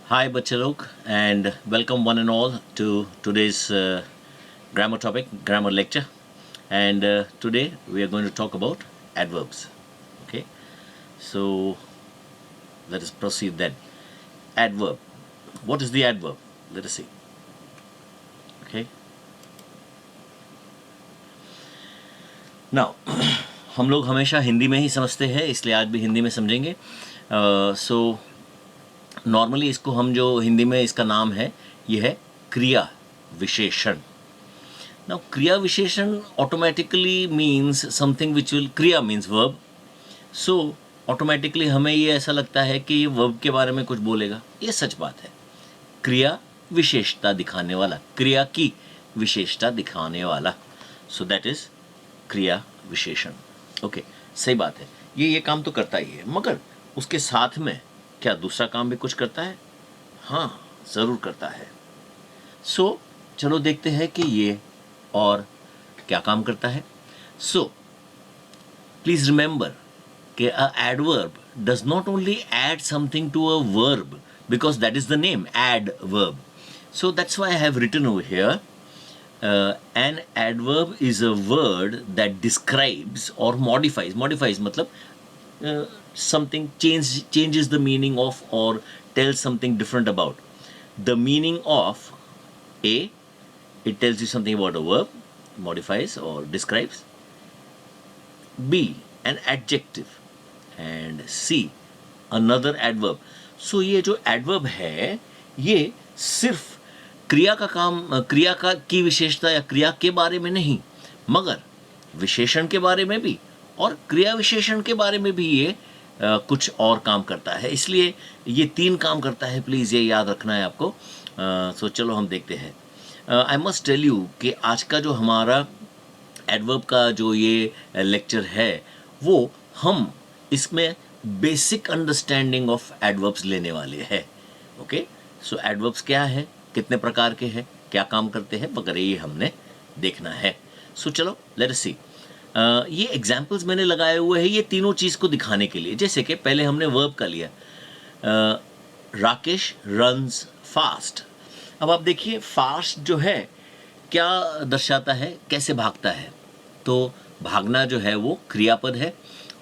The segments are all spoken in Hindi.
Hi, बच्चे लोग, and welcome one and all to today's grammar topic, grammar lecture. And today we are going to talk about adverbs. Okay, so let us proceed then. Adverb. What is the adverb? Let us see. Okay. Now, हम लोग हमेशा हिंदी में ही समझते हैं, इसलिए आज भी हिंदी में समझेंगे. सो नॉर्मली इसको हम जो हिंदी में इसका नाम है, ये है क्रिया विशेषण. Now, Kriya Visheshan automatically means something which will, Kriya means verb. So, automatically हमें ये ऐसा लगता है कि ये verb के बारे में कुछ बोलेगा. ये सच बात है. क्रिया विशेषता दिखाने वाला, क्रिया की विशेषता दिखाने वाला. So that is क्रिया विशेषण. ओके, सही बात है. ये काम तो करता ही है, मगर उसके साथ में क्या दूसरा काम भी कुछ करता है? हाँ, ज़रूर करता है. सो चलो देखते हैं कि ये और क्या काम करता है. सो प्लीज रिमेंबर कि a adverb does not only add something to a verb because that is the name, adverb. So that's why I have written over here, an adverb is a word that describes or modifies मतलब something changes the meaning of or tells something different about the meaning of a. It tells you something about a verb, modifies or describes. B, an adjective. And C, another adverb. So ये जो adverb है, ये सिर्फ क्रिया का काम, क्रिया का की विशेषता या क्रिया के बारे में नहीं, मगर विशेषण के बारे में भी और क्रिया विशेषण के बारे में भी ये कुछ और काम करता है. इसलिए ये 3 काम करता है. प्लीज़ ये याद रखना है आपको. सो चलो हम देखते हैं. आई मस्ट टेल यू कि आज का जो हमारा एडवर्ब का जो ये लेक्चर है, वो हम इसमें बेसिक अंडरस्टैंडिंग ऑफ एडवर्ब्स लेने वाले हैं. ओके, सो एडवर्ब्स क्या है, कितने प्रकार के हैं, क्या काम करते हैं वगैरह, ये हमने देखना है. सो चलो लेट अस सी. ये एग्जाम्पल्स मैंने लगाए हुए हैं ये तीनों चीज़ को दिखाने के लिए. जैसे कि पहले हमने वर्ब का लिया, राकेश रन्स फास्ट. अब आप देखिए फास्ट जो है क्या दर्शाता है, कैसे भागता है. तो भागना जो है वो क्रियापद है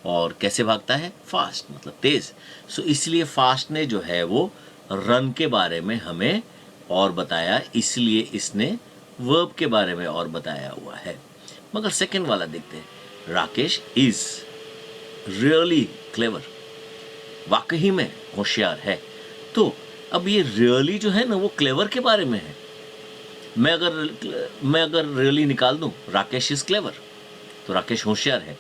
और कैसे भागता है, फास्ट मतलब तेज. सो इसलिए फास्ट ने जो है वो रन के बारे में हमें और बताया, इसलिए इसने वर्ब के बारे में और बताया हुआ है. मगर सेकंड वाला देखते हैं, राकेश इज रियली क्लेवर, वाकई में होशियार है. तो अब ये रियली जो है ना वो क्लेवर के बारे में है. मैं अगर रियली निकाल दूं, राकेश इज क्लेवर, तो राकेश होशियार है.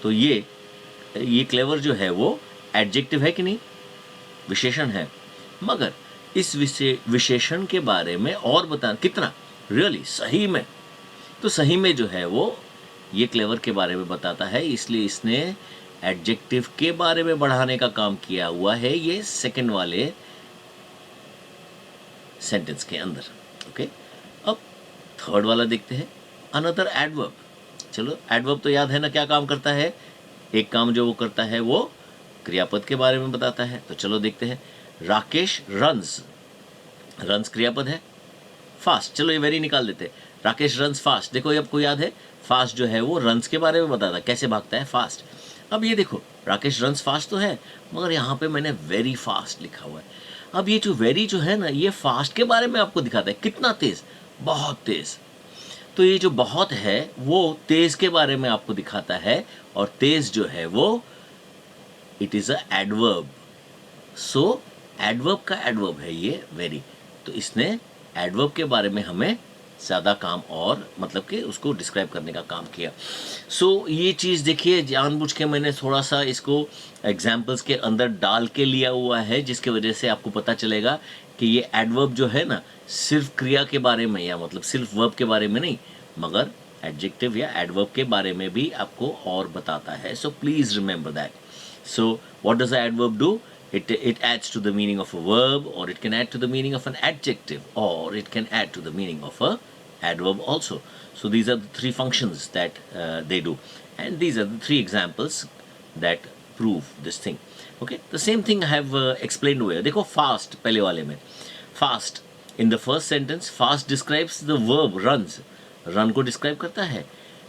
तो ये क्लेवर जो है वो एडजेक्टिव है कि नहीं, विशेषण है. मगर इस विशेषण के बारे में और बता, कितना रियली, सही में. तो सही में जो है वो ये क्लेवर के बारे में बताता है, इसलिए इसने एडजेक्टिव के बारे में बढ़ाने का काम किया हुआ है ये सेकंड वाले सेंटेंस के अंदर. ओके, अब थर्ड वाला देखते हैं, अनदर एडवर्ब. चलो एडवर्ब तो याद है ना क्या काम करता है. एक काम जो वो करता है वो क्रियापद के बारे में बताता है. तो चलो देखते हैं, राकेश रन्स, रन्स क्रियापद है. फास्ट, चलो ये वेरी निकाल देते हैं, राकेश रन्स फास्ट. देखो ये आपको याद है, फास्ट जो है वो रन्स के बारे में बताता है, कैसे भागता है, फास्ट. अब ये देखो राकेश रन्स फास्ट तो है, मगर यहाँ पे मैंने वेरी फास्ट लिखा हुआ है. अब ये जो वेरी जो है ना, ये फास्ट के बारे में आपको दिखाता है, कितना तेज, बहुत तेज. तो ये जो बहुत है वो तेज के बारे में आपको दिखाता है, और तेज जो है वो it is a adverb. So adverb का एडवर्ब है ये वेरी. तो इसने एडवर्ब के बारे में हमें ज़्यादा काम और मतलब कि उसको डिस्क्राइब करने का काम किया. सो ये चीज़ देखिए, जानबूझ के मैंने थोड़ा सा इसको एग्जाम्पल्स के अंदर डाल के लिया हुआ है, जिसके वजह से आपको पता चलेगा कि ये एडवर्ब जो है ना सिर्फ क्रिया के बारे में या मतलब सिर्फ वर्ब के बारे में नहीं, मगर एडजेक्टिव या एडवर्ब के बारे में भी आपको और बताता है. So please remember that. So what does a adverb do? It adds to the meaning of a verb, or it can add to the meaning of an adjective, or it can add to the meaning of a adverb also. So these are the 3 functions that they do, and these are the 3 examples that prove this thing. Okay, the same thing I have explain हुए. देखो फास्ट पहले वाले में, fast in the first sentence fast describes the verb runs, run को डिस्क्राइब करता है,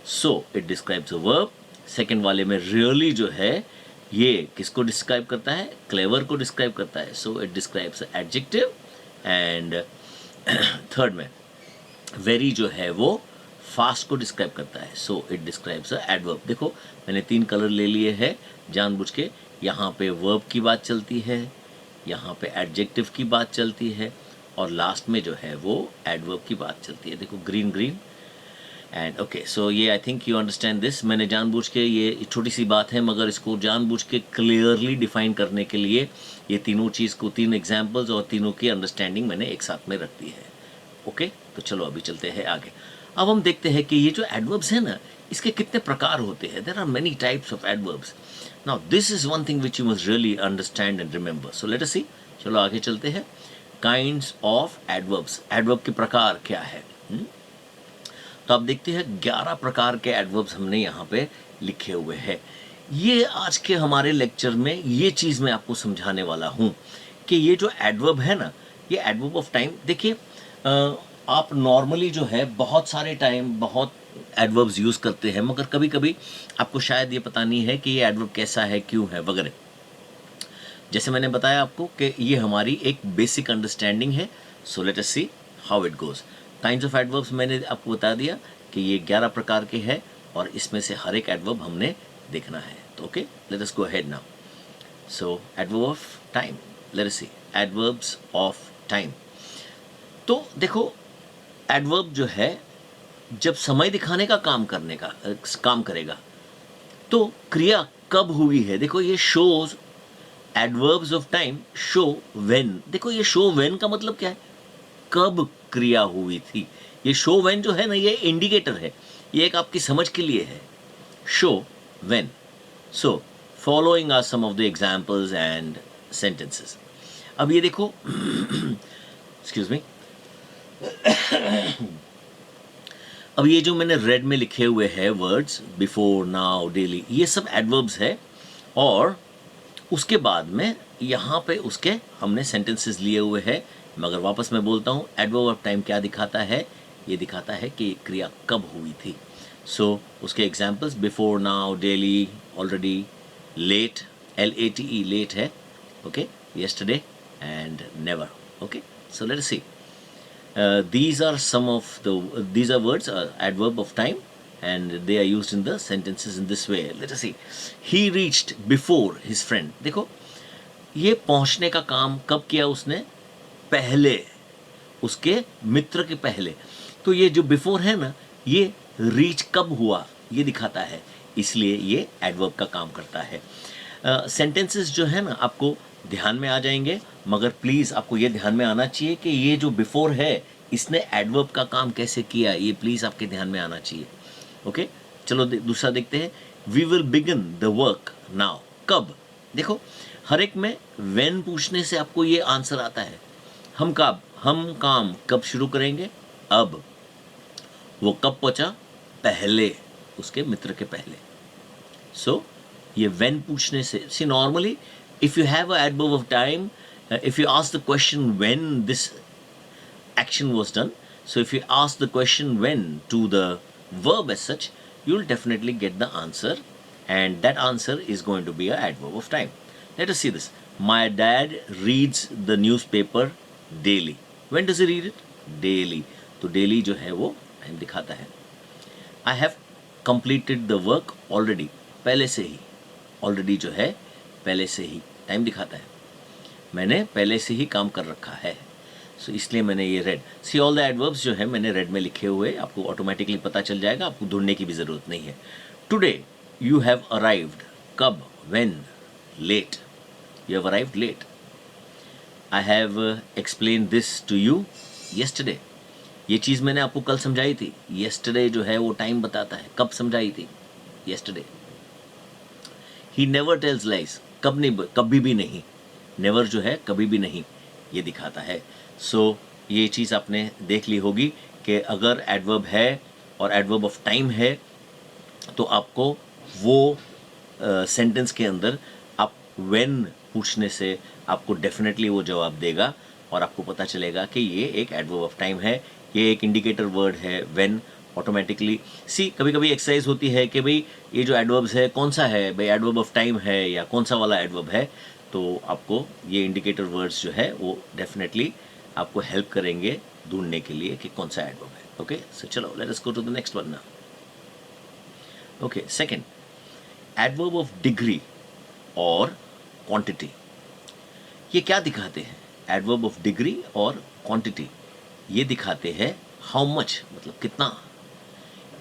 so it describes a verb. Second वाले में रियली जो है ये किसको डिस्क्राइब करता है, क्लेवर को डिस्क्राइब करता है, so it describes adjective. And third में वेरी जो है वो फास्ट को डिस्क्राइब करता है, so it describes a adverb. देखो मैंने 3 कलर ले लिए हैं जानबूझ के. यहाँ पे वर्ब की बात चलती है, यहाँ पे एडजेक्टिव की बात चलती है, और लास्ट में जो है वो एडवर्ब की बात चलती है. देखो green green and okay. So ये I think you understand this. मैंने जानबूझ के, ये छोटी सी बात है मगर इसको जानबूझ के क्लियरली डिफाइन करने के लिए ये तीनों चीज़ को, 3 एग्जाम्पल्स और तीनों की अंडरस्टैंडिंग मैंने एक साथ में रख दी है. ओके तो चलो अभी चलते हैं आगे. अब हम देखते हैं कि ये जो एडवर्ब्स हैं ना, इसके कितने प्रकार होते हैं. There are many types of adverbs. Now this is one thing which you must really understand and remember. So let us see. चलो आगे चलते हैं. काइंड्स ऑफ एडवर्ब्स, एडवर्ब के प्रकार क्या है. तो आप देखते हैं 11 प्रकार के एडवर्ब्स हमने यहाँ पे लिखे हुए हैं. ये आज के हमारे लेक्चर में ये चीज़ मैं आपको समझाने वाला हूँ कि ये जो एडवर्ब है ना, ये एडवर्ब ऑफ टाइम. देखिए आप नॉर्मली जो है बहुत सारे टाइम बहुत एडवर्ब्स यूज़ करते हैं, मगर कभी कभी आपको शायद ये पता नहीं है कि ये एडवर्ब कैसा है, क्यों है वगैरह. जैसे मैंने बताया आपको कि ये हमारी एक बेसिक अंडरस्टैंडिंग है. So let us see how it goes. Kinds of adverbs मैंने आपको बता दिया कि ये 11 प्रकार के हैं और इसमें से हर एक एडवर्ब हमने देखना है. तो okay let us go ahead now. So adverb of time, let us see adverbs of time. तो देखो एडवर्ब जो है जब समय दिखाने का काम करेगा तो क्रिया कब हुई है. देखो ये shows, adverbs of time show when. देखो ये शो व्हेन का मतलब क्या है, कब क्रिया हुई थी. ये शो व्हेन जो है ना, ये इंडिकेटर है, ये एक आपकी समझ के लिए है. Show when. So following are some of the examples and sentences. अब ये देखो एक्सक्यूज मी. अब ये जो मैंने रेड में लिखे हुए हैं वर्ड्स, बिफोर, नाउ, डेली, ये सब एडवर्ब्स है. और उसके बाद में यहाँ पे उसके हमने सेंटेंसेस लिए हुए हैं. मगर वापस मैं बोलता हूँ, एडवर्ब ऑफ टाइम क्या दिखाता है, ये दिखाता है कि क्रिया कब हुई थी. सो उसके examples before, now, daily, already, late, LATE late है, okay, yesterday and never. Okay, so let us see. These are some of these are words, adverb of time, and they are used in the sentences in this way. Let us see. He reached before his friend. देखो ये पहुंचने का काम कब किया उसने, पहले, उसके मित्र के पहले. तो ये जो बिफोर है ना, ये रीच कब हुआ ये दिखाता है, इसलिए ये एडवर्ब का काम करता है. सेंटेंसेस जो है ना आपको ध्यान में आ जाएंगे, मगर प्लीज़ आपको ये ध्यान में आना चाहिए कि ये जो बिफोर है इसने एडवर्ब का काम कैसे किया, ये प्लीज़ आपके ध्यान में आना चाहिए. ओके चलो दूसरा देखते हैं. We will begin the work now. कब. देखो हर एक में व्हेन पूछने से आपको ये आंसर आता है. हम काम कब शुरू करेंगे, अब. वो कब पहुंचा, पहले, उसके मित्र के पहले. सो ये व्हेन पूछने से, सी normally if you have an adverb of time, if you ask the question when this action was done, so if you ask the question when to the verb as such, you'll definitely get the answer, and that answer is going to be an adverb of time. Let us see this. My dad reads the newspaper daily. When does he read it? Daily. तो daily जो है वो टाइम दिखाता है. I have completed the work already. पहले से ही, already जो है पहले से ही टाइम दिखाता है, मैंने पहले से ही काम कर रखा है. सो इसलिए मैंने ये red. See all the adverbs जो है मैंने रेड में लिखे हुए, आपको ऑटोमेटिकली पता चल जाएगा, आपको ढूंढने की भी ज़रूरत नहीं है. Today you have arrived. कब, when, late. You have arrived late. I have explain this to you yesterday. ये चीज़ मैंने आपको कल समझाई थी. येस्टरडे जो है वो टाइम बताता है, कब समझाई थी, yesterday. He never tells lies. कभी भी नहीं. नेवर जो है कभी भी नहीं, ये दिखाता है. सो ये चीज़ आपने देख ली होगी कि अगर एडवर्ब है और एडवर्ब ऑफ टाइम है तो आपको वो सेंटेंस के अंदर आप व्हेन पूछने से आपको डेफिनेटली वो जवाब देगा और आपको पता चलेगा कि ये एक एडवर्ब ऑफ टाइम है, ये एक इंडिकेटर वर्ड है व्हेन। ऑटोमेटिकली सी कभी कभी एक्सरसाइज होती है कि भाई ये जो एडवर्ब्स है कौन सा है, भाई एडवर्ब ऑफ टाइम है या कौन सा वाला एडवर्ब है, तो आपको ये इंडिकेटर वर्ड्स जो है वो डेफिनेटली आपको हेल्प करेंगे ढूंढने के लिए कि कौन सा एडवर्ब है। ओके, सो चलो let us go to the next one now. Okay, second, adverb of degree और क्वांटिटी। ये क्या दिखाते हैं? एडवर्ब ऑफ डिग्री और क्वांटिटी ये दिखाते हैं हाउ मच मतलब कितना,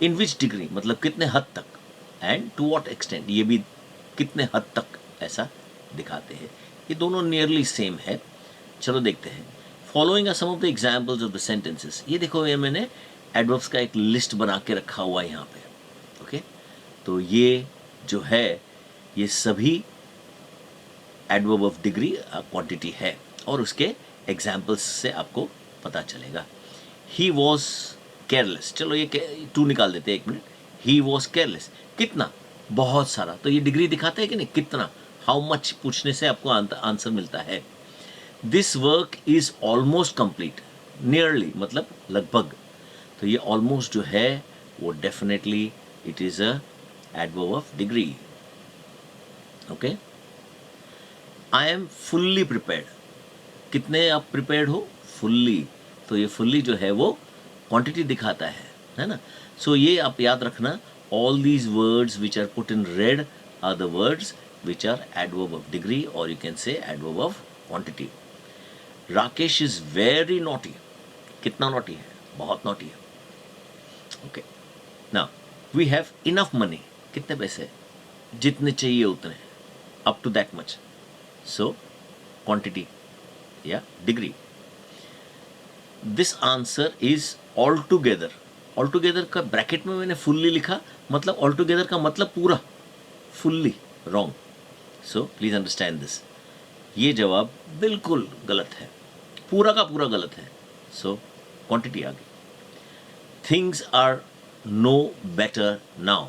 इन विच डिग्री मतलब कितने हद तक, एंड टू व्हाट एक्सटेंट ये भी कितने हद तक ऐसा दिखाते हैं। ये दोनों नियरली सेम है। चलो देखते हैं। Following are some of the examples of the sentences. ये देखो, ये मैंने एडवर्ब्स का एक लिस्ट बना के रखा हुआ है यहाँ पे। ओके, तो ये जो है ये सभी एडवर्ब ऑफ डिग्री क्वांटिटी है और उसके एग्जाम्पल्स से आपको पता चलेगा। ही वॉज केयरलेस, चलो ये टू निकाल देते हैं, एक मिनट। ही वॉज केयरलेस, कितना, बहुत सारा, तो ये डिग्री दिखाता है कि नहीं, कितना, हाउ मच पूछने से आपको आंसर मिलता है। This work is almost complete, nearly मतलब लगभग, तो ये ऑलमोस्ट जो है वो definitely it is a adverb of degree. Okay, I am fully prepared, कितने आप प्रिपेयर्ड हो, फुल्ली, तो ये फुल्ली जो है वो क्वांटिटी दिखाता है ना। सो ये आप याद रखना, all these words which are put in red are the words which are adverb of degree और you can say adverb of quantity. Rakesh is very naughty, कितना नॉटी है, बहुत नॉटी है। Okay, now we have enough money, कितने पैसे, जितने चाहिए उतने, up to that much, so quantity या degree. This answer is all together, all together का ब्रैकेट में मैंने फुल्ली लिखा, मतलब ऑल टुगेदर का मतलब पूरा, fully wrong, so please understand this. ये जवाब बिल्कुल गलत है, पूरा का पूरा गलत है, सो क्वांटिटी आ गई। Things are no better now,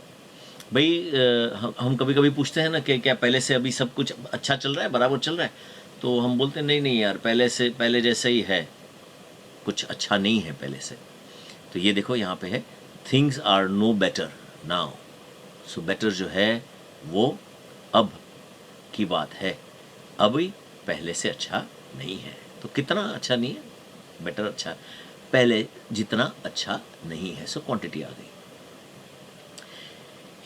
भाई हम कभी कभी पूछते हैं ना कि क्या पहले से अभी सब कुछ अच्छा चल रहा है, बराबर चल रहा है, तो हम बोलते हैं नहीं नहीं यार, पहले जैसा ही है, कुछ अच्छा नहीं है पहले से। तो ये देखो यहाँ पे है things are no better now, so better जो है वो अब की बात है, अभी पहले से अच्छा नहीं है। तो कितना अच्छा नहीं है, बेटर अच्छा, पहले जितना अच्छा नहीं है, सो क्वांटिटी आ गई।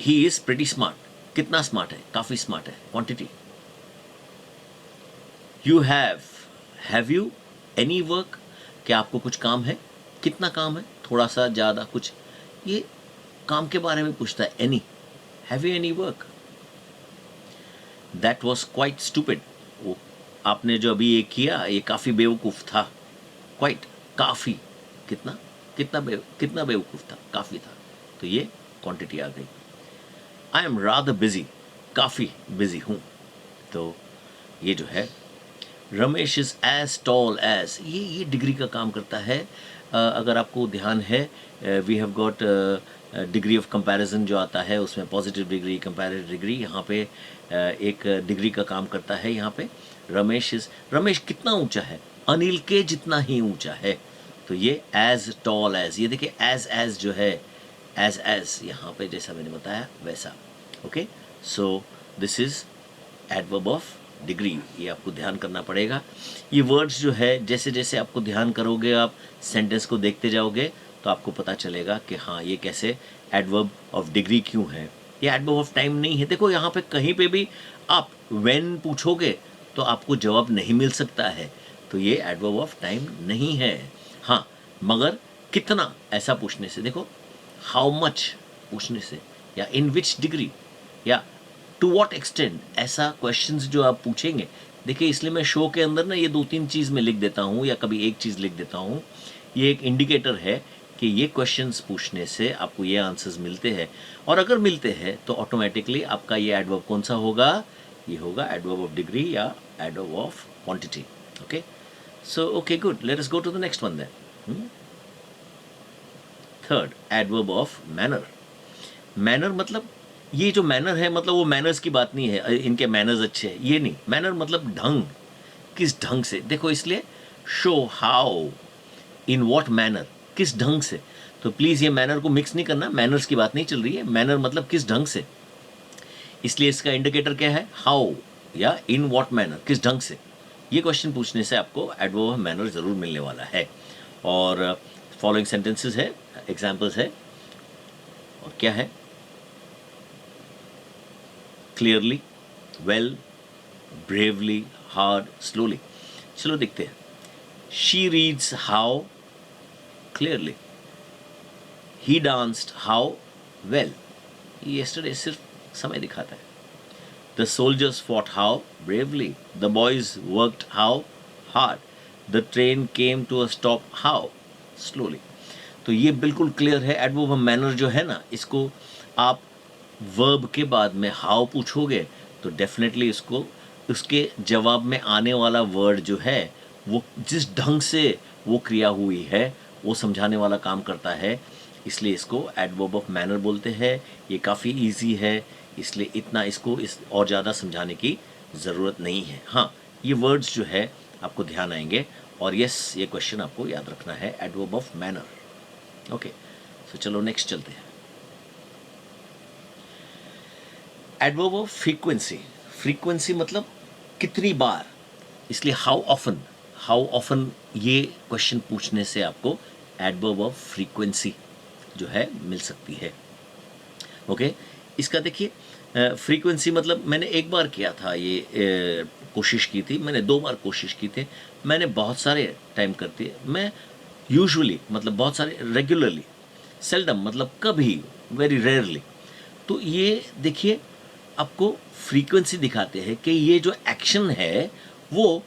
ही इज प्रिटी स्मार्ट, कितना स्मार्ट है, काफी स्मार्ट है, quantity. You have you any work, क्या आपको कुछ काम है, कितना काम है, थोड़ा सा, ज़्यादा, कुछ, ये काम के बारे में पूछता है। Any, have you any work. That was quite stupid, वो आपने जो अभी ये किया ये काफ़ी बेवकूफ़ था। क्वाइट, काफ़ी, कितना बेवकूफ़ था, काफ़ी था, तो ये क्वांटिटी आ गई। आई एम रादर बिजी, काफ़ी बिजी हूँ, तो ये जो है Ramesh is as tall as, ये डिग्री का काम करता है। अगर आपको ध्यान है, we have got degree of comparison जो आता है उसमें पॉजिटिव डिग्री, कंपैरेटिव डिग्री, यहाँ पे एक डिग्री का काम करता है। यहाँ पे रमेश कितना ऊंचा है, अनिल के जितना ही ऊंचा है, तो ये एज टॉल एज, ये देखिए एज जो है, एज यहाँ पे जैसा मैंने बताया वैसा। Okay, so this is adverb of degree, ये आपको ध्यान करना पड़ेगा। ये वर्ड्स जो है जैसे जैसे आपको ध्यान करोगे, आप सेंटेंस को देखते जाओगे, तो आपको पता चलेगा कि हाँ ये कैसे एडवर्ब ऑफ डिग्री क्यों है, ये एडवर्ब ऑफ टाइम नहीं है। देखो यहाँ पे कहीं पे भी आप व्हेन पूछोगे तो आपको जवाब नहीं मिल सकता है, तो ये एडवर्ब ऑफ टाइम नहीं है। हाँ, मगर कितना ऐसा पूछने से, देखो हाउ मच पूछने से, या इन विच डिग्री, या टू व्हाट एक्सटेंट, ऐसा क्वेश्चंस जो आप पूछेंगे। देखिए इसलिए मैं शो के अंदर ना ये 2-3 चीज़ में लिख देता हूँ या कभी एक चीज़ लिख देता हूँ, ये एक इंडिकेटर है कि ये क्वेश्चंस पूछने से आपको ये आंसर्स मिलते हैं, और अगर मिलते हैं तो ऑटोमेटिकली आपका ये एडवर्ब कौन सा होगा, ये होगा एडवर्ब ऑफ डिग्री या adverb of quantity. Okay, so okay good, let us go to the next one then. Third, adverb of manner. Manner मतलब ये जो मैनर है मतलब वो मैनर्स की बात नहीं है, इनके मैनर्स अच्छे हैं, ये नहीं। मैनर मतलब ढंग, किस ढंग से, देखो इसलिए show how, in what manner, किस ढंग से। तो प्लीज़ ये मैनर को मिक्स नहीं करना, मैनर्स की बात नहीं चल रही है, मैनर मतलब किस ढंग से। इसलिए इसका इंडिकेटर क्या है, हाउ या इन वॉट मैनर, किस ढंग से। ये क्वेश्चन पूछने से आपको एडवर्ब ऑफ मैनर ज़रूर मिलने वाला है। और फॉलोइंग सेंटेंसेस है, एग्जाम्पल्स है, और क्या है, clearly, well, bravely, hard, slowly. चलो देखते हैं। She reads how clearly, he danced how well. Yesterday सिर्फ समय दिखाता है। The soldiers fought how bravely, the boys worked how hard, the train came to a stop how slowly. तो ये बिल्कुल क्लियर है। एडवर्ब ऑफ मैनर जो है ना, इसको आप वर्ब के बाद में हाउ पूछोगे तो डेफिनेटली इसको, उसके जवाब में आने वाला वर्ड जो है वो जिस ढंग से वो क्रिया हुई है वो समझाने वाला काम करता है। इसलिए इसको एडवर्ब ऑफ मैनर बोलते हैं। ये काफ़ी इजी है, इसलिए इतना इसको इस और ज़्यादा समझाने की ज़रूरत नहीं है। हाँ, ये वर्ड्स जो है आपको ध्यान आएंगे। और यस, ये क्वेश्चन आपको याद रखना है, adverb of manner. Okay, so चलो नेक्स्ट चलते हैं। एडवर्ब ऑफ फ्रीक्वेंसी, फ्रीक्वेंसी मतलब कितनी बार, इसलिए हाउ ऑफन, हाउ ऑफन ये क्वेश्चन पूछने से आपको एडवर्ब ऑफ फ्रीक्वेंसी जो है मिल सकती है। ओके, इसका देखिए फ्रीक्वेंसी मतलब मैंने एक बार किया था ये, कोशिश की थी मैंने, 2 बार कोशिश की थी मैंने, बहुत सारे टाइम करती है मैं, यूजुअली मतलब बहुत सारे, रेगुलरली, सेल्डम मतलब कभी, वेरी रेयरली। तो ये देखिए आपको फ्रीक्वेंसी दिखाते हैं कि ये जो एक्शन है वो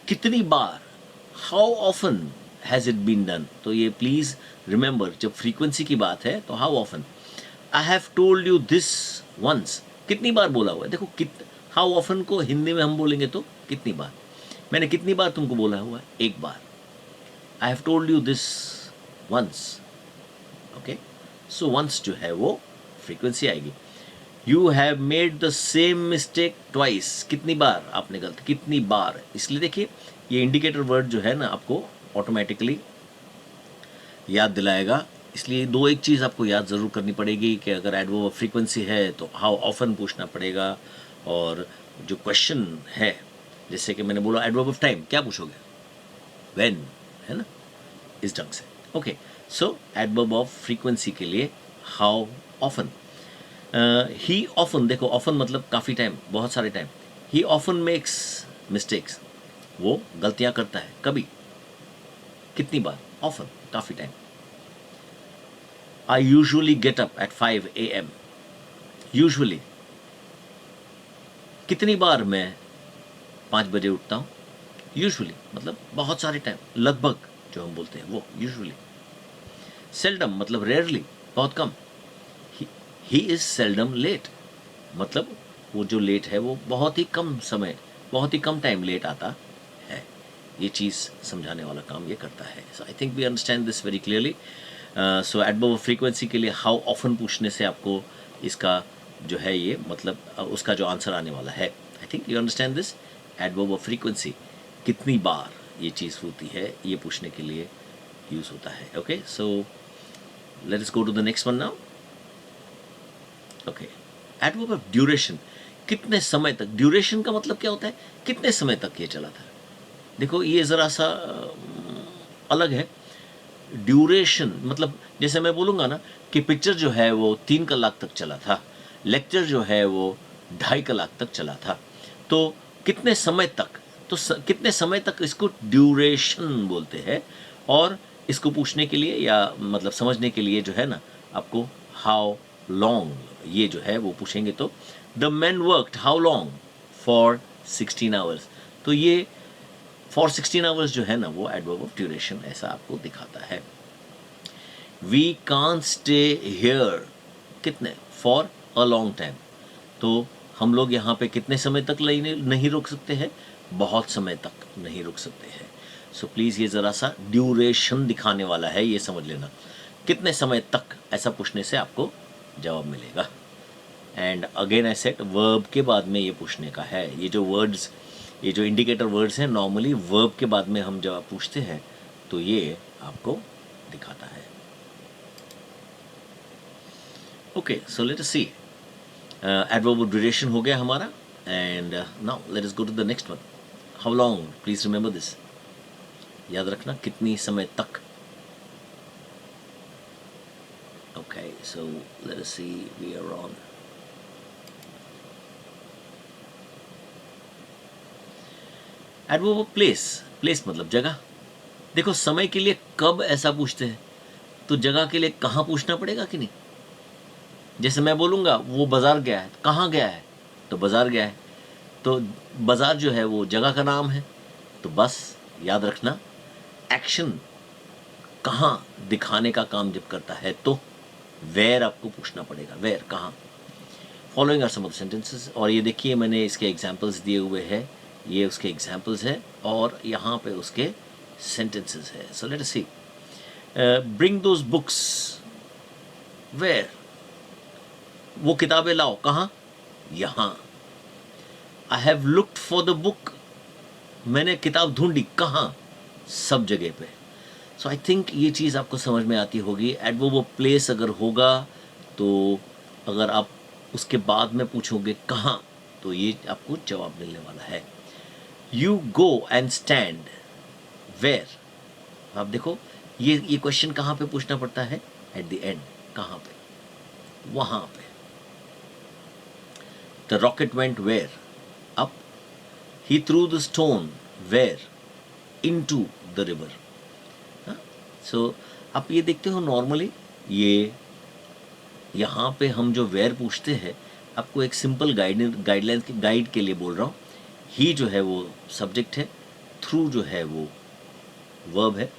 कितनी बार, how often has it been done. तो ये प्लीज़ रिमेंबर, जब फ्रीक्वेंसी की बात है तो how often. I have told you this once, कितनी बार बोला हुआ है। देखो हाउ ऑफन को हिंदी में हम बोलेंगे तो कितनी बार, मैंने कितनी बार तुमको बोला हुआ है, एक बार। I have told you this once. Okay, so once जो है वो फ्रीक्वेंसी आएगी। You have made the same mistake twice, कितनी बार आपने गलती, कितनी बार। इसलिए देखिए ये इंडिकेटर वर्ड जो है ना आपको ऑटोमेटिकली याद दिलाएगा। इसलिए दो एक चीज़ आपको याद ज़रूर करनी पड़ेगी कि अगर एडवर्ब ऑफ फ्रीक्वेंसी है तो हाउ ऑफन पूछना पड़ेगा। और जो क्वेश्चन है, जैसे कि मैंने बोला एडवर्ब ऑफ टाइम, क्या पूछोगे, व्हेन, है ना, इस ढंग से। Okay, so adverb of frequency के लिए हाउ ऑफन। ही ऑफन, देखो ऑफन मतलब काफ़ी टाइम, बहुत सारे टाइम। ही ऑफन मेक्स मिस्टेक्स, वो गलतियां करता है, कभी, कितनी बार, ऑफन, काफ़ी time. I usually get up at 5 AM, usually, कितनी बार मैं 5 बजे उठता हूँ, यूजुअली मतलब बहुत सारे टाइम, लगभग जो हम बोलते हैं वो यूजुअली। सेल्डम मतलब रेयरली, बहुत कम। ही इज़ सेल्डम लेट, मतलब वो जो लेट है वो बहुत ही कम समय, बहुत ही कम टाइम लेट आता है। ये चीज़ समझाने वाला काम ये करता है। So I think we understand this very clearly. So adverb of frequency के लिए हाउ ऑफन पूछने से आपको इसका जो है ये मतलब उसका जो आंसर आने वाला है। I think you understand this. Adverb of frequency, कितनी बार ये चीज़ होती है, ये पूछने के लिए यूज़ होता है। Okay, so let us go to the next one now. Okay, adverb of duration, कितने समय तक। ड्यूरेशन का मतलब क्या होता है, कितने समय तक ये चला था। देखो ये ज़रा सा अलग है। ड्यूरेशन मतलब जैसे मैं बोलूँगा ना कि पिक्चर जो है वो 3 कलाक तक चला था, लेक्चर जो है वो 2.5 कलाक तक चला था। तो कितने समय तक, तो कितने समय तक, इसको ड्यूरेशन बोलते हैं। और इसको पूछने के लिए या मतलब समझने के लिए जो है ना आपको हाउ लॉन्ग ये जो है वो पूछेंगे। तो the man worked how long, for 16 hours. तो ये फॉर 16 आवर्स जो है ना वो एडवर्ब ऑफ ड्यूरेशन ऐसा आपको दिखाता है। वी कांट स्टे हियर, कितने, फॉर अ लॉन्ग टाइम। तो हम लोग यहाँ पे कितने समय तक नहीं रुक सकते हैं, बहुत समय तक नहीं रुक सकते हैं। सो प्लीज़ ये ज़रा सा ड्यूरेशन दिखाने वाला है, ये समझ लेना। कितने समय तक, ऐसा पूछने से आपको जवाब मिलेगा। And again I said verb के बाद में ये पूछने का है। ये जो वर्ड्स, ये जो इंडिकेटर वर्ड्स हैं, नॉर्मली वर्ब के बाद में हम जब पूछते हैं तो ये आपको दिखाता है। Okay, so let us see, adverb of duration हो गया हमारा, and now let us go to the next one. How long, please remember this, याद रखना कितनी समय तक। Okay, so let us see, we are on adverb of place. Place मतलब जगह। देखो, समय के लिए कब ऐसा पूछते हैं तो जगह के लिए कहाँ पूछना पड़ेगा कि नहीं। जैसे मैं बोलूँगा वो बाज़ार गया है, कहाँ गया है, तो बाज़ार गया है, तो बाज़ार जो है वो जगह का नाम है। तो बस याद रखना, एक्शन कहाँ दिखाने का काम जब करता है तो वेयर आपको पूछना पड़ेगा, वेयर, कहाँ। Following are some of sentences, और ये देखिए मैंने इसके एग्जाम्पल्स दिए हुए हैं, ये उसके एग्जाम्पल्स हैं और यहाँ पे उसके सेंटेंसेस है। So let us see, bring those books where, वो किताबें लाओ, कहाँ, यहाँ। I have looked for the book, मैंने किताब ढूंढी, कहाँ, सब जगह पे। सो आई थिंक ये चीज़ आपको समझ में आती होगी। एडवर्ब ऑफ प्लेस अगर होगा तो अगर आप उसके बाद में पूछोगे कहाँ, तो ये आपको जवाब मिलने वाला है। You go and stand where, आप देखो ये क्वेश्चन कहाँ पे पूछना पड़ता है, एट द एंड, कहाँ पे, वहाँ पे। The rocket went where, up. He threw the stone where, into the river. So आप ये देखते हो नॉर्मली ये यहाँ पे हम जो वेयर पूछते हैं, आपको एक सिंपल गाइड के लिए बोल रहा हूँ। ही जो है वो सब्जेक्ट है, थ्रू जो है वो वर्ब है,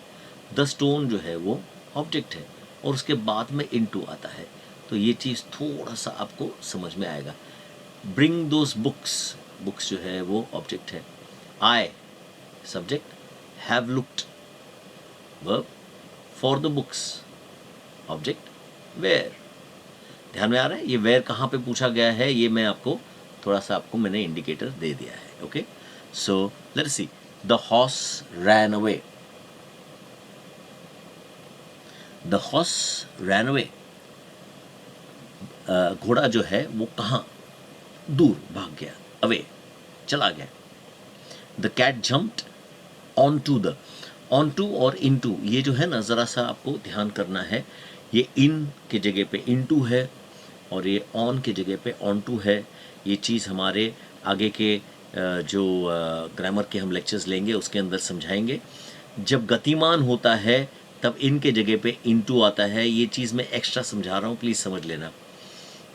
द स्टोन जो है वो ऑब्जेक्ट है, और उसके बाद में इनटू आता है। तो ये चीज़ थोड़ा सा आपको समझ में आएगा। ब्रिंग दोज बुक्स, बुक्स जो है वो ऑब्जेक्ट है, I subject, have looked verb, for the books object, where. ध्यान में आ रहा है ये वेयर कहाँ पे पूछा गया है, ये मैं आपको थोड़ा सा मैंने इंडिकेटर दे दिया है। Okay, so let's see, the horse ran away, the horse ran away, घोड़ा जो है वो कहाँ, दूर भाग गया, अवे चला गया। The cat jumped on to the, on to और इन टू, ये जो है ना ज़रा सा आपको ध्यान करना है। ये इन के जगह पे इन टू है और ये ऑन के जगह पे ऑन टू है। ये चीज़ हमारे आगे के जो ग्रामर के हम लेक्चर्स लेंगे उसके अंदर समझाएंगे। जब गतिमान होता है तब इन के जगह पे इन टू आता है। ये चीज़ मैं एक्स्ट्रा समझा रहा हूँ, प्लीज़ समझ लेना।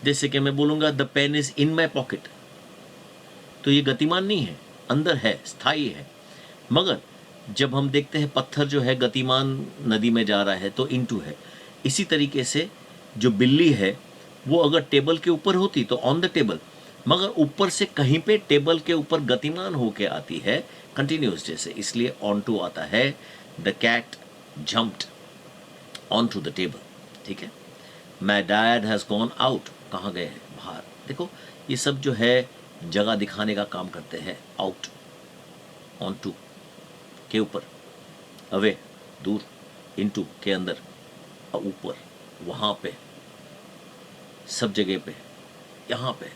जैसे कि मैं बोलूँगा the pen is in my pocket, तो ये गतिमान नहीं है, अंदर है, स्थायी है। मगर जब हम देखते हैं पत्थर जो है गतिमान नदी में जा रहा है तो इनटू है। इसी तरीके से जो बिल्ली है वो अगर टेबल के ऊपर होती तो ऑन द टेबल, मगर ऊपर से कहीं पे टेबल के ऊपर गतिमान होके आती है, कंटिन्यूस जैसे, इसलिए ऑन टू आता है। The cat jumped on to the table, ठीक है। My dad has gone out, कहाँ गए हैं, बाहर। देखो ये सब जो है जगह दिखाने का काम करते हैं। आउट, ऑन टू के ऊपर, अवे दूर, इनटू के अंदर, ऊपर, वहाँ पे, सब जगह पे, यहाँ पे,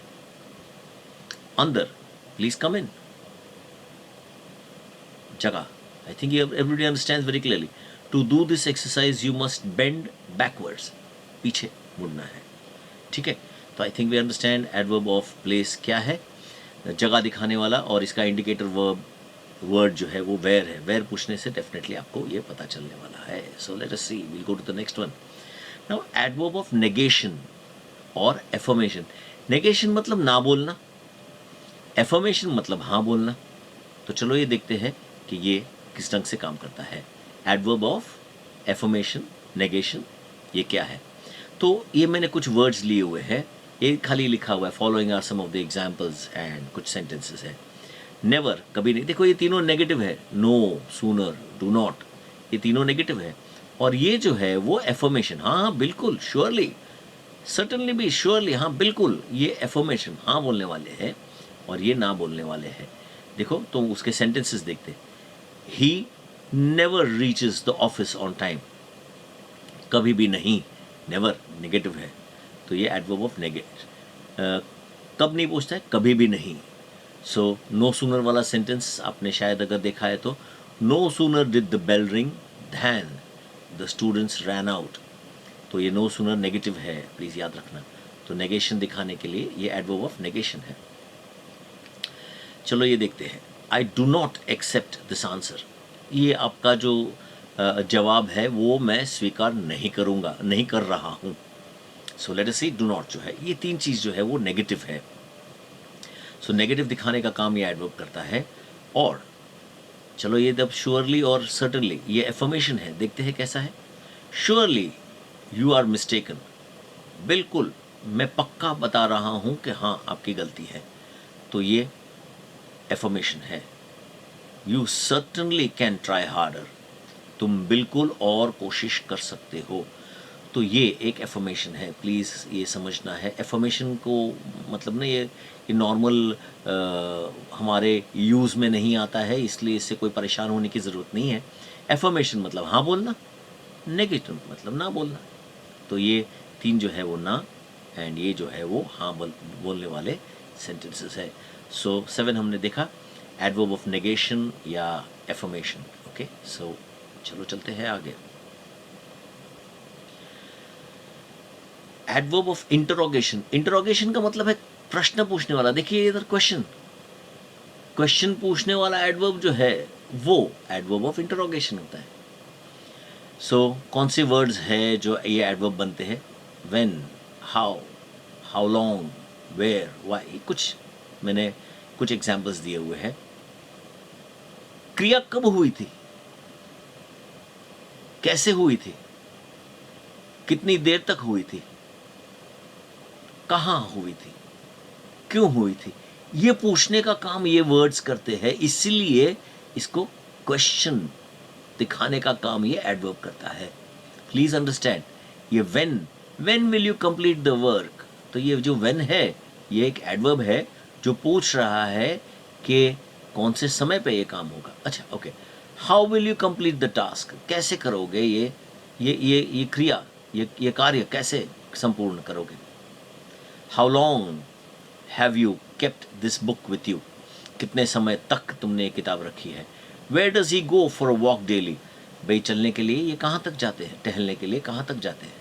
अंदर, प्लीज कम इन, जगह। I think everybody understands very clearly. To do this exercise you must bend backwards, पीछे मुड़ना है, ठीक है। तो I think we understand adverb of place क्या है, जगह दिखाने वाला, और इसका इंडिकेटर वर्ड जो है वो वेयर है। वेयर पूछने से डेफिनेटली आपको ये पता चलने वाला है। So let us see, we'll go to the next one. Now adverb of negation और एफर्मेशन। नेगेशन मतलब ना बोलना, एफर्मेशन मतलब हाँ बोलना। तो चलो ये देखते हैं कि ये किस ढंग से काम करता है। एडवर्ब ऑफ एफर्मेशन, नेगेशन, ये क्या है। तो ये मैंने कुछ वर्ड्स लिए हुए हैं, ये खाली लिखा हुआ है following are some of the examples and कुछ सेंटेंसेस है। नेवर, कभी नहीं। देखो ये तीनों नेगेटिव है, नो, सूनर, डू नॉट, ये तीनों नेगेटिव है। और ये जो है वो एफर्मेशन, हाँ बिल्कुल, श्योरली, सर्टनली भी, श्योरली, हाँ बिल्कुल, ये एफर्मेशन हाँ बोलने वाले हैं और ये ना बोलने वाले हैं। देखो तो उसके सेंटेंसेस देखते। He never reaches the office on time, कभी भी नहीं, नेवर नेगेटिव है, तो ये एडवर्ब ऑफ नेगेटिव। कब नहीं पूछता है, कभी भी नहीं। सो नो सूनर वाला सेंटेंस आपने शायद अगर देखा है तो, no sooner did the bell ring than the students ran out, तो ये नो सूनर नेगेटिव है, प्लीज़ याद रखना। तो नेगेशन दिखाने के लिए ये एडवर्ब ऑफ नेगेशन है। चलो ये देखते हैं, I do not accept this answer, ये आपका जो जवाब है वो मैं स्वीकार नहीं करूँगा, नहीं कर रहा हूँ। So let us see, do not जो है, ये तीन चीज़ जो है वो नेगेटिव है। सो नेगेटिव दिखाने का काम ये एडवर्ब करता है। और चलो ये जब श्योरली और सर्टनली, ये एफर्मेशन है, देखते हैं कैसा है। श्योरली यू आर मिस्टेकन, बिल्कुल मैं पक्का बता रहा हूँ कि हाँ आपकी गलती है, तो ये एफर्मेशन है। You certainly can try harder, तुम बिल्कुल और कोशिश कर सकते हो, तो ये एक एफर्मेशन है, प्लीज़ ये समझना है। एफर्मेशन को मतलब ना ये नॉर्मल हमारे यूज़ में नहीं आता है, इसलिए इससे कोई परेशान होने की ज़रूरत नहीं है। एफर्मेशन मतलब हाँ बोलना, नेगेटिव मतलब ना बोलना, तो ये तीन जो है वो ना, एंड ये जो है वो हाँ बोलने वाले सेंटेंसेस है। सो 7 हमने देखा, एडवर्ब ऑफ नेगेशन या एफर्मेशन। ओके, सो चलो चलते हैं आगे। एडवर्ब ऑफ इंटरोगेशन, इंटरोगेशन का मतलब है प्रश्न पूछने वाला। देखिए इधर क्वेश्चन, क्वेश्चन पूछने वाला एडवर्ब जो है वो एडवर्ब ऑफ इंटरोगेशन होता है। सो कौन से वर्ड्स है जो ये एडवर्ब बनते हैं? When, how long, where, why, कुछ मैंने कुछ एग्जांपल्स दिए हुए हैं। क्रिया कब हुई थी, कैसे हुई थी, कितनी देर तक हुई थी, कहाँ हुई थी, क्यों हुई थी, ये पूछने का काम ये वर्ड्स करते हैं, इसीलिए इसको क्वेश्चन दिखाने का काम ये एडवर्ब करता है। प्लीज अंडरस्टैंड, ये when will you complete the work, तो ये जो व्हेन है ये एक एडवर्ब है जो पूछ रहा है कि कौन से समय पे ये काम होगा। अच्छा okay, how will you complete the task, कैसे करोगे ये क्रिया, ये कार्य कैसे संपूर्ण करोगे। How long have you kept this book with you, कितने समय तक तुमने ये किताब रखी है। Where does he go for a walk daily, भाई चलने के लिए ये कहाँ तक जाते हैं, टहलने के लिए कहाँ तक जाते हैं,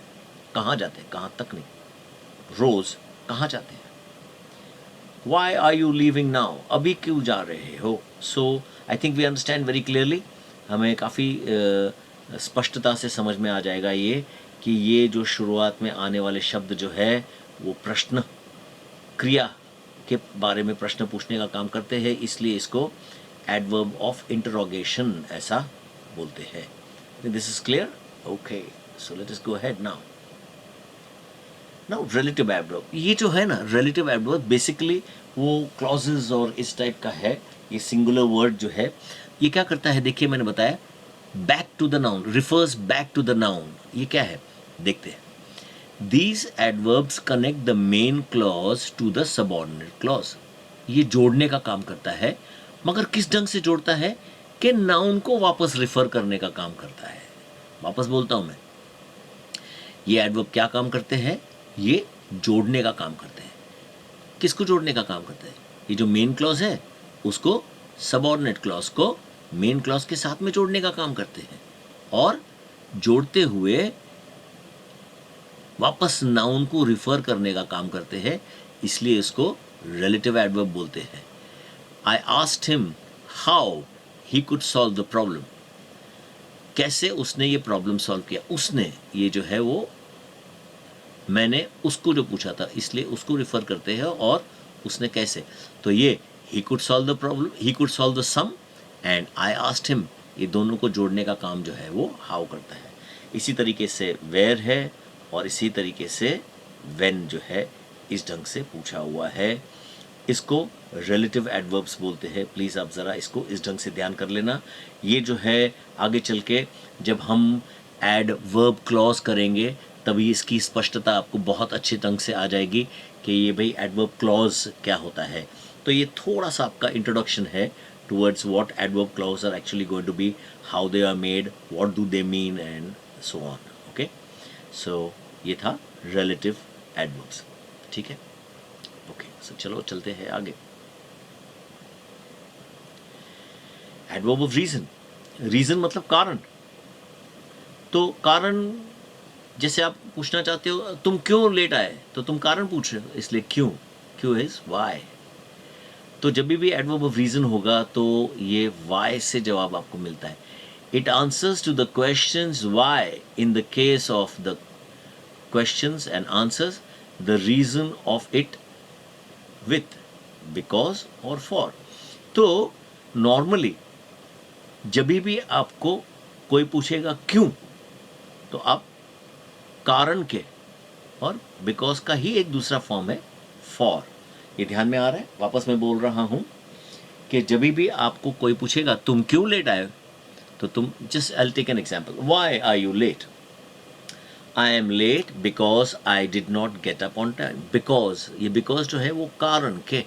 कहाँ जाते हैं, कहाँ तक नहीं, रोज कहाँ जाते हैं। Why are you leaving now, अभी क्यों जा रहे हो। So I think we understand very clearly, हमें काफ़ी स्पष्टता से समझ में आ जाएगा ये कि ये जो शुरुआत में आने वाले शब्द जो है वो प्रश्न क्रिया के बारे में प्रश्न पूछने का काम करते हैं, इसलिए इसको एडवर्ब ऑफ इंटरोगेशन ऐसा बोलते हैं। This is clear, okay, so let us go ahead now. Relative adverb, ये जो है ना रिलेटिव एडवर्ब बेसिकली वो क्लॉजेज और इस टाइप का है। ये सिंगुलर वर्ड जो है ये क्या करता है, देखिए मैंने बताया back to the noun, refers back to the noun. ये क्या है देखते हैं। These adverbs connect the main clause to the subordinate clause, ये जोड़ने का काम करता है, मगर किस ढंग से जोड़ता है कि नाउन को वापस रिफर करने का काम करता है। वापस बोलता हूं मैं, ये एडवर्ब क्या काम करते हैं, ये जोड़ने का काम करते हैं। किसको जोड़ने का काम करते हैं, ये जो मेन क्लॉज है उसको सबऑर्डिनेट क्लॉज को मेन क्लॉज के साथ में जोड़ने का काम करते हैं, और जोड़ते हुए वापस नाउन को रिफर करने का काम करते हैं, इसलिए इसको रिलेटिव एडवर्ब बोलते हैं। आई asked him how he could solve the problem, कैसे उसने ये प्रॉब्लम सॉल्व किया। उसने ये जो है वो मैंने उसको जो पूछा था, इसलिए उसको रिफर करते हैं, और उसने कैसे, तो ये he could solve the problem, he could solve the sum, and I asked him, ये दोनों को जोड़ने का काम जो है वो हाउ करता है। इसी तरीके से वेयर है, और इसी तरीके से व्हेन जो है इस ढंग से पूछा हुआ है, इसको रिलेटिव एडवर्ब्स बोलते हैं। प्लीज़ आप ज़रा इसको इस ढंग से ध्यान कर लेना। ये जो है आगे चल के जब हम एड वर्ब क्लॉज करेंगे तभी इसकी स्पष्टता आपको बहुत अच्छे ढंग से आ जाएगी कि ये भाई एडवर्ब क्लॉज क्या होता है। तो ये थोड़ा सा आपका इंट्रोडक्शन है towards what adverb clause are actually going to be, how they are made, what do they mean and so on. Okay, so ये था relative adverbs. ठीक है, okay, so चलो चलते हैं आगे। adverb of reason, reason मतलब कारण। तो कारण, जैसे आप पूछना चाहते हो तुम क्यों लेट आए, तो तुम कारण पूछ रहे हो, इसलिए क्यों, क्यों इज वाई। तो जब भी एडवर्ब ऑफ रीजन होगा तो ये वाई से जवाब आपको मिलता है। It answers to the questions why in the case of the questions and answers the reason of it with because और फॉर। तो नॉर्मली जब भी आपको कोई पूछेगा क्यों, तो आप कारण के और बिकॉज का ही एक दूसरा फॉर्म है फॉर। ये ध्यान में आ रहा है। वापस मैं बोल रहा हूं कि जब भी आपको कोई पूछेगा तुम क्यों लेट आए, तो तुम just I will take an example, why are you late. I am late because I did not get up on time. Because, ये बिकॉज जो है वो कारण के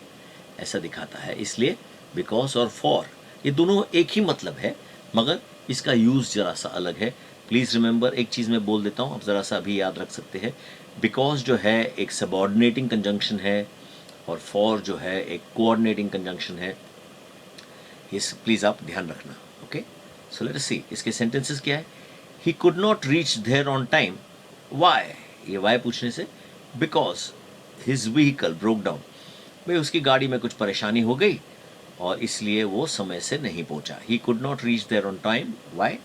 ऐसा दिखाता है, इसलिए बिकॉज और फॉर ये दोनों एक ही मतलब है, मगर इसका यूज जरा सा अलग है। प्लीज रिमेंबर, एक चीज मैं बोल देता हूं, आप जरा सा अभी याद रख सकते हैं। बिकॉज जो है एक सबऑर्डिनेटिंग कंजंक्शन है और फॉर जो है एक कोऑर्डिनेटिंग कंजंक्शन है। इस प्लीज आप ध्यान रखना। ओके, सो लेट अस सी इसके सेंटेंसेस क्या है। He could not reach there on time. Why, ये व्हाई पूछने से because his vehicle broke down, भाई उसकी गाड़ी में कुछ परेशानी हो गई और इसलिए वो समय से नहीं पहुंचा। He could not reach there on time, why,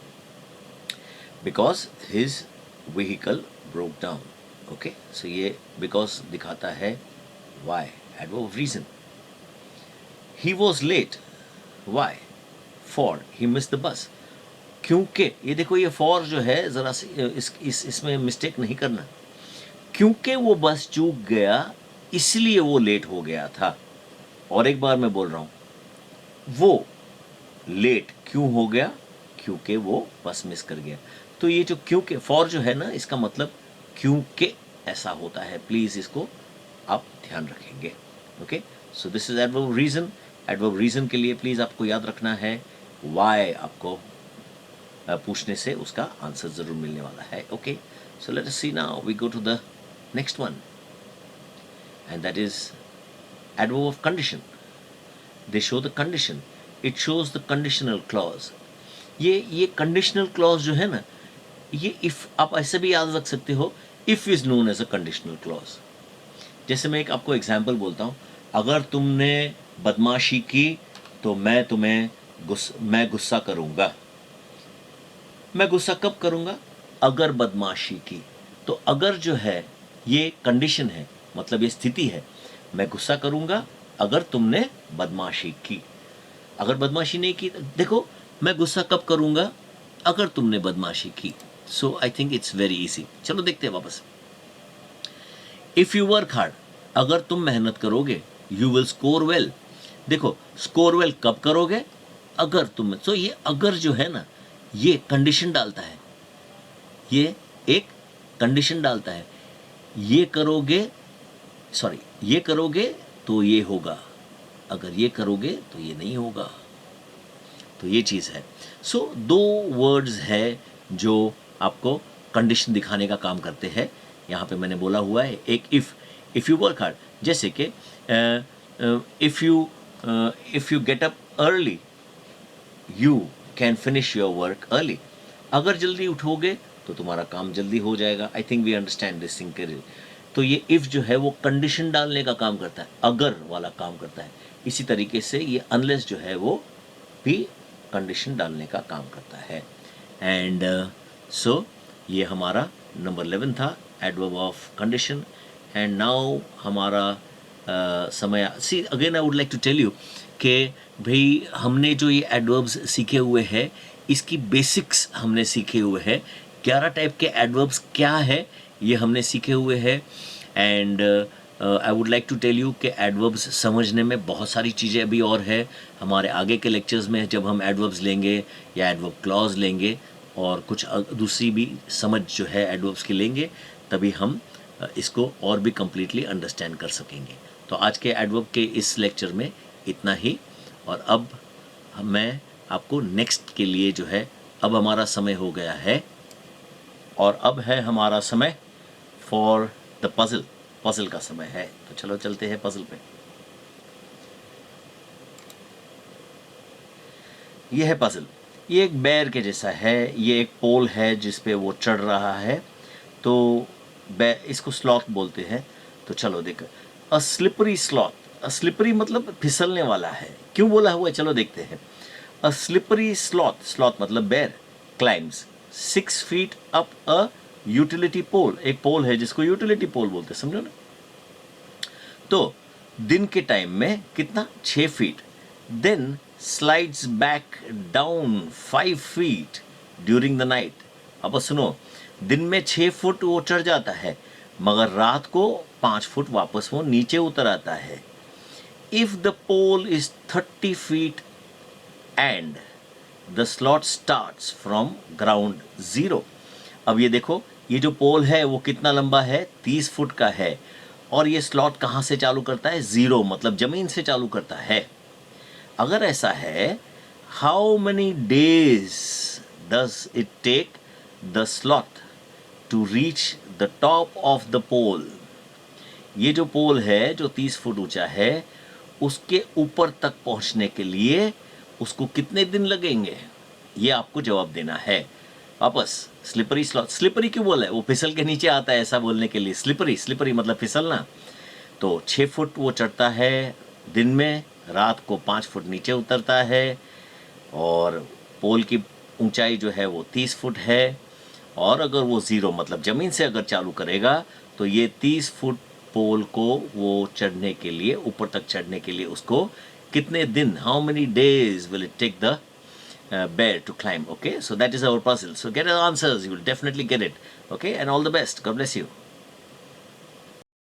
because his vehicle broke down. Okay, so ये बिकॉज दिखाता है why, adverb of reason. He was late, why, for he missed the bus. क्योंकि, ये देखो ये for जो है जरा इसमें मिस्टेक नहीं करना, क्योंकि वो बस चूक गया इसलिए वो लेट हो गया था। और एक बार मैं बोल रहा हूं, वो लेट क्यों हो गया, क्योंकि वो बस मिस कर गया। तो ये जो क्योंकि for जो है ना, इसका मतलब क्योंकि ऐसा होता है। प्लीज इसको आप ध्यान रखेंगे। Okay, so this is adverb reason. Adverb reason के लिए प्लीज आपको याद रखना है वाई, आपको पूछने से उसका आंसर जरूर मिलने वाला है। Okay, so let us see now we go to the next one and that is adverb of condition. They show the condition, it shows the conditional clause. ये कंडीशनल क्लॉज जो है ना, ये इफ आप ऐसे भी याद रख सकते हो, if is known as a conditional clause. जैसे मैं एक आपको एग्जाम्पल बोलता हूँ, अगर तुमने बदमाशी की तो मैं गुस्सा करूँगा। मैं गुस्सा कब करूँगा, अगर बदमाशी की। तो अगर जो है ये कंडीशन है, मतलब ये स्थिति है, मैं गुस्सा करूँगा अगर तुमने बदमाशी की। अगर बदमाशी नहीं की, देखो मैं गुस्सा कब करूँगा, अगर तुमने बदमाशी की। So I think it's very easy. चलो देखते हैं वापस। इफ यू वर्क हार्ड, अगर तुम मेहनत करोगे, यू विल स्कोर वेल। देखो स्कोर वेल कब करोगे, अगर तुम। तो ये अगर जो है ना, ये कंडीशन डालता है, ये एक कंडीशन डालता है। ये करोगे, सॉरी ये करोगे तो ये होगा, अगर ये करोगे तो ये नहीं होगा। तो ये चीज़ है। सो दो वर्ड्स है जो आपको कंडीशन दिखाने का काम करते हैं। यहाँ पे मैंने बोला हुआ है एक इफ़ यू वर्क हार्ड, जैसे कि if you get up early you can finish your work early. अगर जल्दी उठोगे तो तुम्हारा काम जल्दी हो जाएगा। I think we understand this thing. तो ये इफ़ जो है वो कंडीशन डालने का काम करता है, अगर वाला काम करता है। इसी तरीके से ये अनलेस जो है वो भी कंडीशन डालने का काम करता है। एंड सो ये हमारा नंबर 11 था, adverb of condition. And now हमारा समय, see again I would like to tell you कि भाई हमने जो ये एडवर्ब्स सीखे हुए हैं, इसकी बेसिक्स हमने सीखे हुए हैं। 11 टाइप के एडवर्ब्स क्या है ये हमने सीखे हुए हैं। And I would like to tell you कि एडवर्ब्स समझने में बहुत सारी चीज़ें अभी और है। हमारे आगे के लेक्चर्स में जब हम एडवर्ब्स लेंगे या एडवर्ब क्लॉज लेंगे और कुछ दूसरी भी समझ जो है एडवर्ब्स की लेंगे, तभी हम इसको और भी कम्प्लीटली अंडरस्टैंड कर सकेंगे। तो आज के एडवर्ब के इस लेक्चर में इतना ही, और अब मैं आपको नेक्स्ट के लिए जो है, अब हमारा समय हो गया है और अब है हमारा समय फॉर द पजल। पजल का समय है, तो चलो चलते हैं पजल पे। ये है पजल। ये एक बेर के जैसा है, ये एक पोल है जिस पे वो चढ़ रहा है, तो इसको स्लॉथ बोलते हैं। तो चलो देखो, अ स्लिपरी स्लॉथ। अ स्लिपरी मतलब फिसलने वाला है। क्यों बोला हुआ है, चलो देखते हैं। अ स्लिपरी स्लॉथ, स्लॉथ मतलब bear, climbs 6 feet up a utility pole. एक पोल है जिसको यूटिलिटी पोल बोलते हैं, समझो ना। तो दिन के टाइम में कितना, 6 feet. Then slides back down 5 feet during the night. अब सुनो, दिन में 6 फुट वो चढ़ जाता है, मगर रात को 5 फुट वापस वो नीचे उतर आता है। If the pole is 30 feet and the slot starts from ground zero. अब ये देखो, ये जो पोल है वो कितना लंबा है, 30 फुट का है, और ये स्लॉट कहाँ से चालू करता है, जीरो मतलब जमीन से चालू करता है। अगर ऐसा है, how many days does it take the sloth to reach the top of the pole. ये जो पोल है जो 30 फुट ऊंचा है, उसके ऊपर तक पहुंचने के लिए उसको कितने दिन लगेंगे, ये आपको जवाब देना है। वापस, स्लिपरी स्लॉथ। स्लिपरी क्यों बोला है, वो फिसल के नीचे आता है ऐसा बोलने के लिए स्लिपरी। स्लिपरी मतलब फिसलना। तो 6 फुट वो चढ़ता है दिन में, रात को 5 फुट नीचे उतरता है, और पोल की ऊंचाई जो है वो 30 फुट है। और अगर वो ज़ीरो मतलब ज़मीन से अगर चालू करेगा, तो ये 30 फुट पोल को वो चढ़ने के लिए, ऊपर तक चढ़ने के लिए उसको कितने दिन, how many days will it take the bear to climb. Okay, so that is our puzzle. So get our answers, you will definitely get it. Okay, and all the best. God bless you.